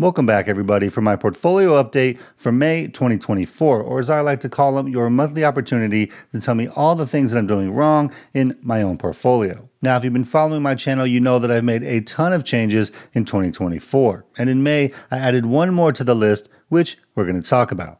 Welcome back, everybody, for my portfolio update for May 2024, or as I like to call them, your monthly opportunity to tell me all the things that I'm doing wrong in my own portfolio. Now, if you've been following my channel, you know that I've made a ton of changes in 2024. And in May, I added one more to the list, which we're going to talk about.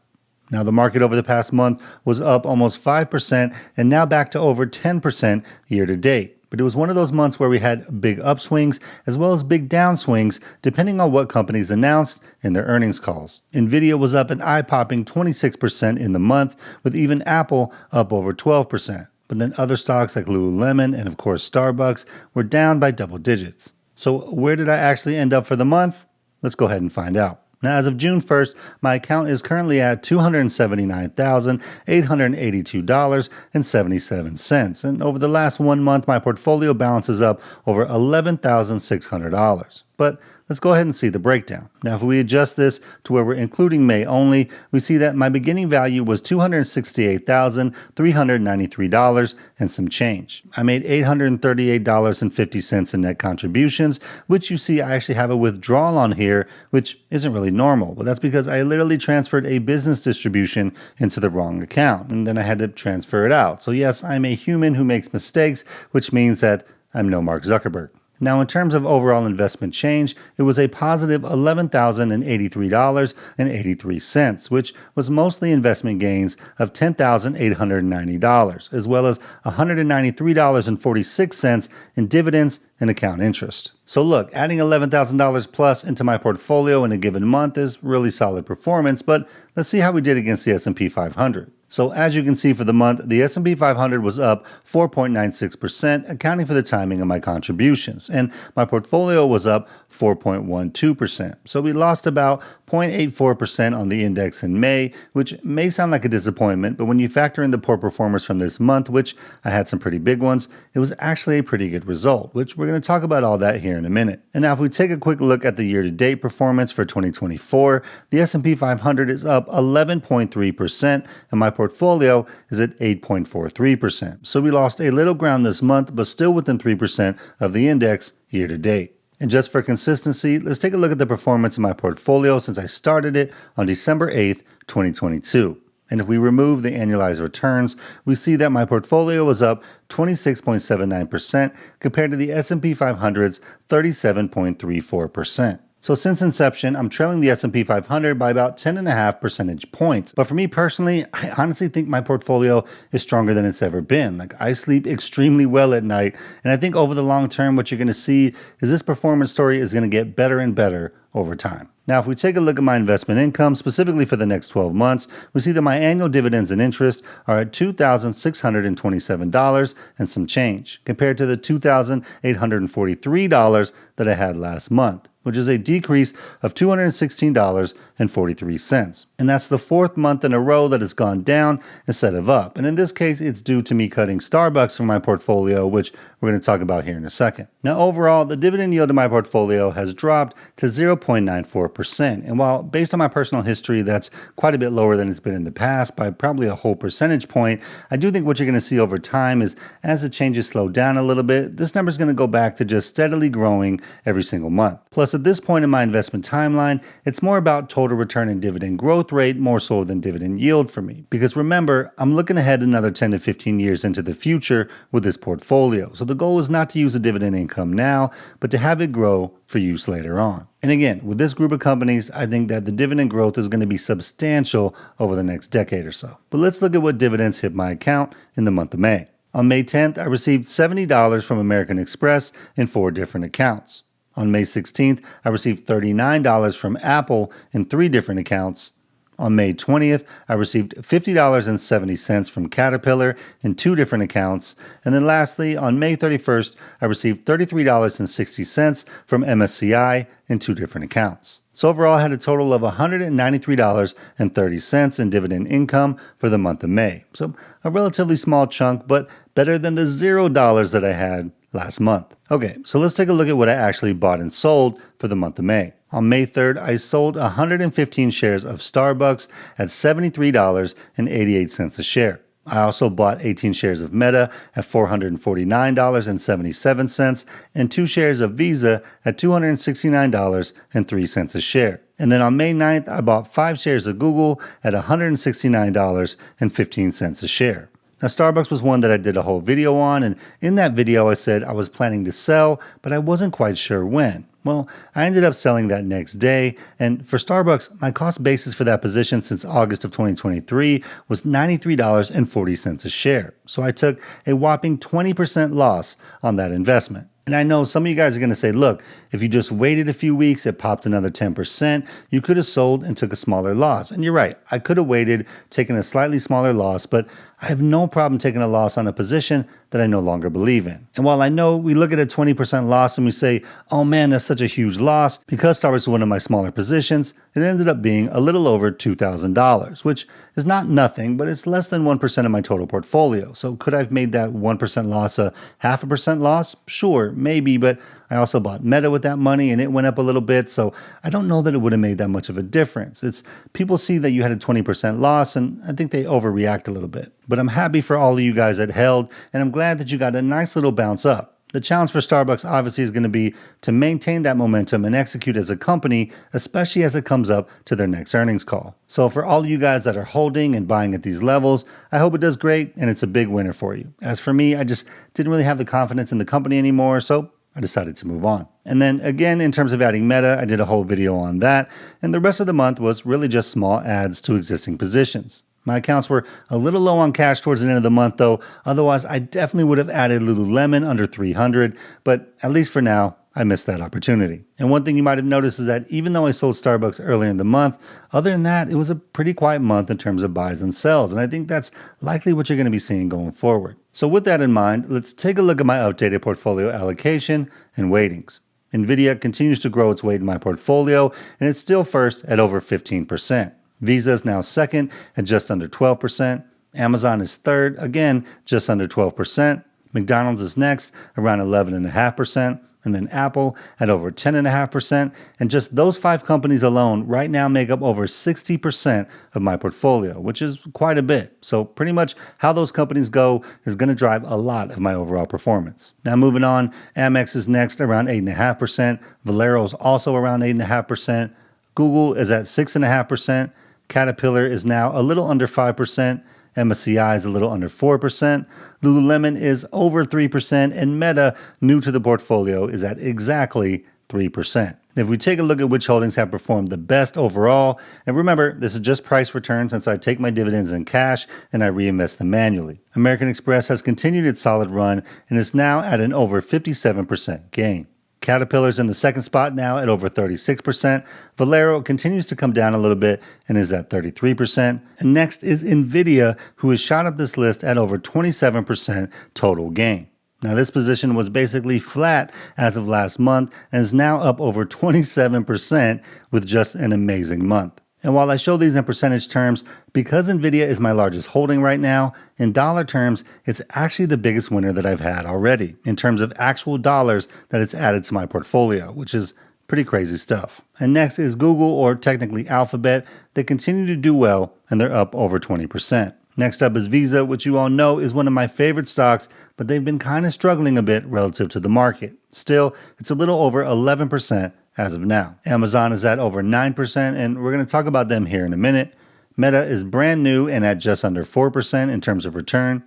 Now, the market over the past month was up almost 5% and now back to over 10% year to date. But it was one of those months where we had big upswings as well as big downswings, depending on what companies announced in their earnings calls. Nvidia was up an eye-popping 26% in the month, with even Apple up over 12%. But then other stocks like Lululemon and of course Starbucks were down by double digits. So where did I actually end up for the month? Let's go ahead and find out. Now, as of June 1st, my account is currently at $279,882.77. And over the last 1 month, my portfolio balance is up over $11,600. But let's go ahead and see the breakdown. Now, if we adjust this to where we're including May only, we see that my beginning value was $268,393 and some change. I made $838.50 in net contributions, which you see I actually have a withdrawal on here, which isn't really normal. But that's because I literally transferred a business distribution into the wrong account, and then I had to transfer it out. So yes, I'm a human who makes mistakes, which means that I'm no Mark Zuckerberg. Now, in terms of overall investment change, it was a positive $11,083.83, which was mostly investment gains of $10,890, as well as $193.46 in dividends and account interest. So look, adding $11,000 plus into my portfolio in a given month is really solid performance, but let's see how we did against the S&P 500. So as you can see for the month, the S&P 500 was up 4.96%, accounting for the timing of my contributions, and my portfolio was up 4.12%. So we lost about 0.84% on the index in May, which may sound like a disappointment, but when you factor in the poor performers from this month, which I had some pretty big ones, it was actually a pretty good result, which we're going to talk about all that here in a minute. And now if we take a quick look at the year-to-date performance for 2024, the S&P 500 is up 11.3%, and my portfolio is at 8.43%. So we lost a little ground this month, but still within 3% of the index year to date. And just for consistency, let's take a look at the performance of my portfolio since I started it on December 8th, 2022. And if we remove the annualized returns, we see that my portfolio was up 26.79% compared to the S&P 500's 37.34%. So since inception, I'm trailing the S&P 500 by about 10.5 percentage points. But for me personally, I honestly think my portfolio is stronger than it's ever been. Like, I sleep extremely well at night. And I think over the long term, what you're going to see is this performance story is going to get better and better over time. Now, if we take a look at my investment income, specifically for the next 12 months, we see that my annual dividends and interest are at $2,627 and some change, compared to the $2,843 that I had last month, which is a decrease of $216.43. And that's the fourth month in a row that it's gone down instead of up. And in this case, it's due to me cutting Starbucks from my portfolio, which we're going to talk about here in a second. Now, overall, the dividend yield in my portfolio has dropped to 0.94%. And while based on my personal history, that's quite a bit lower than it's been in the past by probably a whole percentage point, I do think what you're going to see over time is as the changes slow down a little bit, this number is going to go back to just steadily growing every single month. Plus, at this point in my investment timeline, it's more about total return and dividend growth rate more so than dividend yield for me. Because remember, I'm looking ahead another 10 to 15 years into the future with this portfolio. So the goal is not to use the dividend income now, but to have it grow for use later on. And again, with this group of companies, I think that the dividend growth is going to be substantial over the next decade or so. But let's look at what dividends hit my account in the month of May. On May 10th, I received $70 from American Express in 4 different accounts. On May 16th, I received $39 from Apple in 3 different accounts. On May 20th, I received $50.70 from Caterpillar in 2 different accounts. And then lastly, on May 31st, I received $33.60 from MSCI in 2 different accounts. So overall, I had a total of $193.30 in dividend income for the month of May. So a relatively small chunk, but better than the $0 that I had last month. Okay, so let's take a look at what I actually bought and sold for the month of May. On May 3rd, I sold 115 shares of Starbucks at $73.88 a share. I also bought 18 shares of Meta at $449.77 and 2 shares of Visa at $269.03 a share. And then on May 9th, I bought 5 shares of Google at $169.15 a share. Now, Starbucks was one that I did a whole video on, and in that video I said I was planning to sell, but I wasn't quite sure when. Well, I ended up selling that next day, and for Starbucks, my cost basis for that position since August of 2023 was $93.40 a share. So I took a whopping 20% loss on that investment. And I know some of you guys are going to say, look, if you just waited a few weeks, it popped another 10%, you could have sold and took a smaller loss. And you're right, I could have waited, taken a slightly smaller loss, but I have no problem taking a loss on a position that I no longer believe in. And while I know we look at a 20% loss and we say, oh man, that's such a huge loss, because Starbucks was one of my smaller positions, it ended up being a little over $2,000, which is not nothing, but it's less than 1% of my total portfolio. So could I have made that 1% loss a 0.5% loss? Sure, maybe, but I also bought Meta with that money and it went up a little bit, so I don't know that it would have made that much of a difference. It's people see that you had a 20% loss and I think they overreact a little bit. But I'm happy for all of you guys that held, and I'm glad that you got a nice little bounce up. The challenge for Starbucks obviously is going to be to maintain that momentum and execute as a company, especially as it comes up to their next earnings call. So for all of you guys that are holding and buying at these levels, I hope it does great and it's a big winner for you. As for me, I just didn't really have the confidence in the company anymore, so I decided to move on. And then again, in terms of adding Meta, I did a whole video on that, and the rest of the month was really just small adds to existing positions. My accounts were a little low on cash towards the end of the month though, otherwise I definitely would have added Lululemon under 300, but at least for now, I missed that opportunity. And one thing you might have noticed is that even though I sold Starbucks earlier in the month, other than that, it was a pretty quiet month in terms of buys and sells, and I think that's likely what you're going to be seeing going forward. So with that in mind, let's take a look at my updated portfolio allocation and weightings. Nvidia continues to grow its weight in my portfolio, and it's still first at over 15%. Visa is now second at just under 12%. Amazon is third, again, just under 12%. McDonald's is next, around 11.5%. And then Apple at over 10.5%. And just those 5 companies alone right now make up over 60% of my portfolio, which is quite a bit. So pretty much how those companies go is going to drive a lot of my overall performance. Now moving on, Amex is next around 8.5%. Valero is also around 8.5%. Google is at 6.5%. Caterpillar is now a little under 5%. MSCI is a little under 4%. Lululemon is over 3%. And Meta, new to the portfolio, is at exactly 3%. And if we take a look at which holdings have performed the best overall, and remember, this is just price return since I take my dividends in cash and I reinvest them manually. American Express has continued its solid run and is now at an over 57% gain. Caterpillar's in the second spot now at over 36%. Valero continues to come down a little bit and is at 33%. And next is Nvidia, who has shot up this list at over 27% total gain. Now, this position was basically flat as of last month and is now up over 27% with just an amazing month. And while I show these in percentage terms, because Nvidia is my largest holding right now, in dollar terms, it's actually the biggest winner that I've had already in terms of actual dollars that it's added to my portfolio, which is pretty crazy stuff. And next is Google, or technically Alphabet. They continue to do well and they're up over 20%. Next up is Visa, which you all know is one of my favorite stocks, but they've been kind of struggling a bit relative to the market. Still, it's a little over 11% as of now. Amazon is at over 9%, and we're going to talk about them here in a minute. Meta is brand new and at just under 4% in terms of return.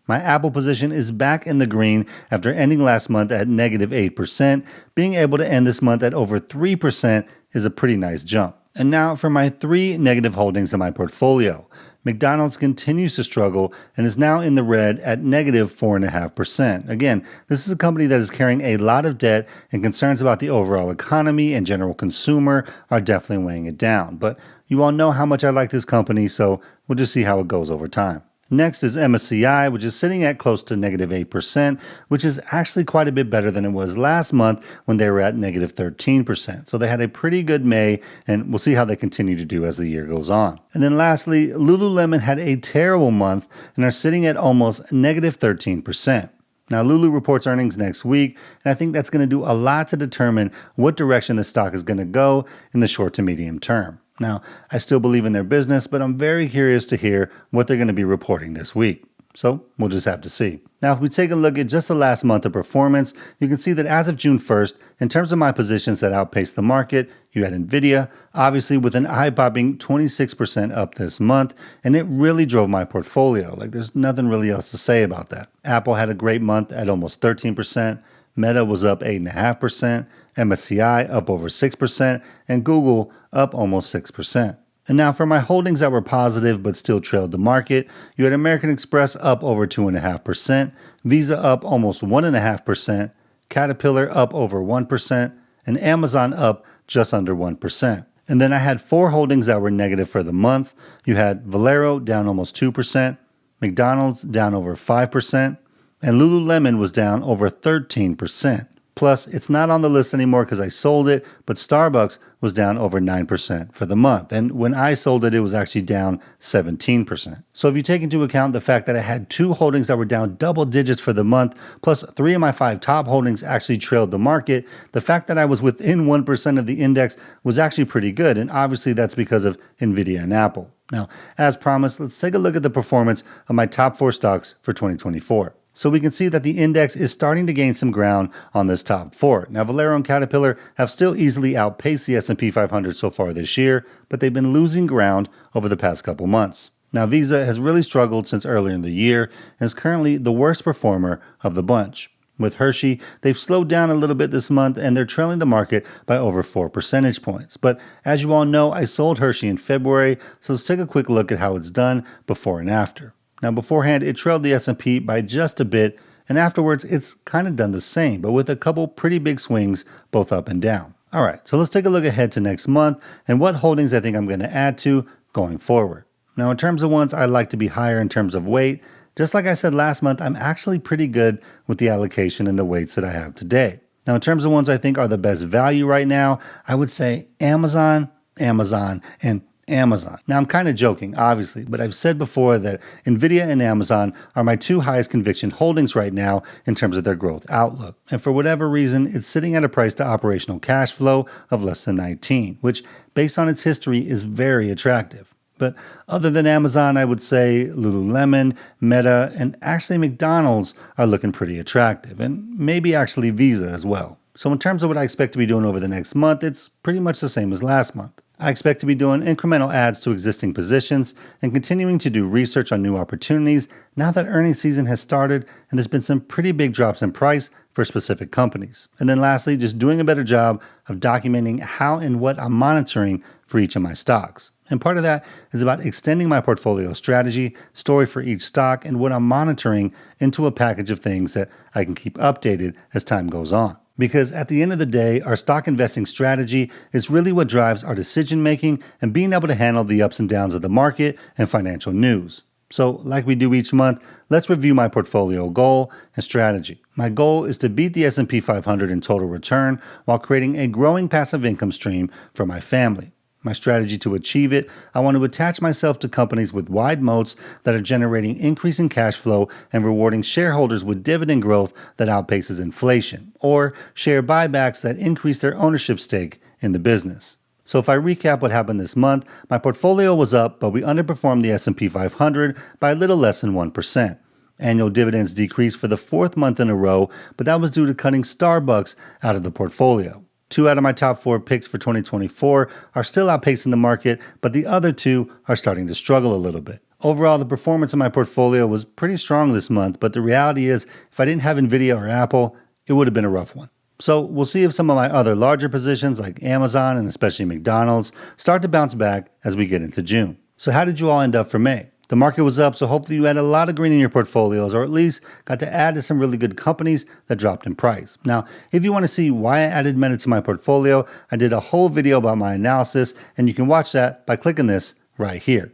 My Apple position is back in the green after ending last month at negative 8%. Being able to end this month at over 3% is a pretty nice jump. And now for my 3 negative holdings in my portfolio. McDonald's continues to struggle and is now in the red at negative 4.5%. Again, this is a company that is carrying a lot of debt, and concerns about the overall economy and general consumer are definitely weighing it down. But you all know how much I like this company, so we'll just see how it goes over time. Next is MSCI, which is sitting at close to negative 8%, which is actually quite a bit better than it was last month when they were at negative 13%. So they had a pretty good May, and we'll see how they continue to do as the year goes on. And then lastly, Lululemon had a terrible month and are sitting at almost negative 13%. Now, Lulu reports earnings next week, and I think that's going to do a lot to determine what direction the stock is going to go in the short to medium term. Now, I still believe in their business, but I'm very curious to hear what they're going to be reporting this week. So we'll just have to see. Now, if we take a look at just the last month of performance, you can see that as of June 1st, in terms of my positions that outpaced the market, you had Nvidia, obviously with an eye-popping 26% up this month, and it really drove my portfolio. Like, there's nothing really else to say about that. Apple had a great month at almost 13%, Meta was up 8.5%, MSCI up over 6%, and Google up almost 6%. And now for my holdings that were positive but still trailed the market, you had American Express up over 2.5%, Visa up almost 1.5%, Caterpillar up over 1%, and Amazon up just under 1%. And then I had 4 holdings that were negative for the month. You had Valero down almost 2%, McDonald's down over 5%, and Lululemon was down over 13%. Plus, it's not on the list anymore because I sold it, but Starbucks was down over 9% for the month. And when I sold it, it was actually down 17%. So if you take into account the fact that I had 2 holdings that were down double digits for the month, plus 3 of my 5 top holdings actually trailed the market, the fact that I was within 1% of the index was actually pretty good. And obviously that's because of Nvidia and Apple. Now, as promised, let's take a look at the performance of my top 4 stocks for 2024. So we can see that the index is starting to gain some ground on this top 4. Now, Valero and Caterpillar have still easily outpaced the S&P 500 so far this year, but they've been losing ground over the past couple months. Now, Visa has really struggled since earlier in the year and is currently the worst performer of the bunch. With Hershey, they've slowed down a little bit this month and they're trailing the market by over 4 percentage points. But as you all know, I sold Hershey in February, so let's take a quick look at how it's done before and after. Now, beforehand, it trailed the S&P by just a bit, and afterwards, it's kind of done the same, but with a couple pretty big swings, both up and down. All right, so let's take a look ahead to next month and what holdings I think I'm going to add to going forward. Now, in terms of ones I'd like to be higher in terms of weight, just like I said last month, I'm actually pretty good with the allocation and the weights that I have today. Now, in terms of ones I think are the best value right now, I would say Amazon, and Amazon. Now, I'm kind of joking, obviously, but I've said before that Nvidia and Amazon are my 2 highest conviction holdings right now in terms of their growth outlook. And for whatever reason, it's sitting at a price to operational cash flow of less than 19, which based on its history is very attractive. But other than Amazon, I would say Lululemon, Meta, and actually McDonald's are looking pretty attractive, and maybe actually Visa as well. So in terms of what I expect to be doing over the next month, it's pretty much the same as last month. I expect to be doing incremental adds to existing positions and continuing to do research on new opportunities now that earnings season has started and there's been some pretty big drops in price for specific companies. And then lastly, just doing a better job of documenting how and what I'm monitoring for each of my stocks. And part of that is about extending my portfolio strategy, story for each stock, and what I'm monitoring into a package of things that I can keep updated as time goes on. Because at the end of the day, our stock investing strategy is really what drives our decision making and being able to handle the ups and downs of the market and financial news. So like we do each month, let's review my portfolio goal and strategy. My goal is to beat the S&P 500 in total return while creating a growing passive income stream for my family. My strategy to achieve it, I want to attach myself to companies with wide moats that are generating increasing cash flow and rewarding shareholders with dividend growth that outpaces inflation, or share buybacks that increase their ownership stake in the business. So if I recap what happened this month, my portfolio was up, but we underperformed the S&P 500 by a little less than 1%. Annual dividends decreased for the 4th month in a row, but that was due to cutting Starbucks out of the portfolio. 2 out of my top 4 picks for 2024 are still outpacing the market, but the other 2 are starting to struggle a little bit. Overall, the performance of my portfolio was pretty strong this month, but the reality is, if I didn't have Nvidia or Apple, it would have been a rough one. So we'll see if some of my other larger positions like Amazon and especially McDonald's start to bounce back as we get into June. So how did you all end up for May? The market was up, so hopefully you had a lot of green in your portfolios, or at least got to add to some really good companies that dropped in price. Now, if you want to see why I added Meta to my portfolio, I did a whole video about my analysis, and you can watch that by clicking this right here.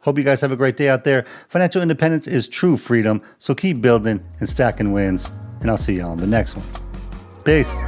Hope you guys have a great day out there. Financial independence is true freedom, so keep building and stacking wins, and I'll see you on the next one. Peace.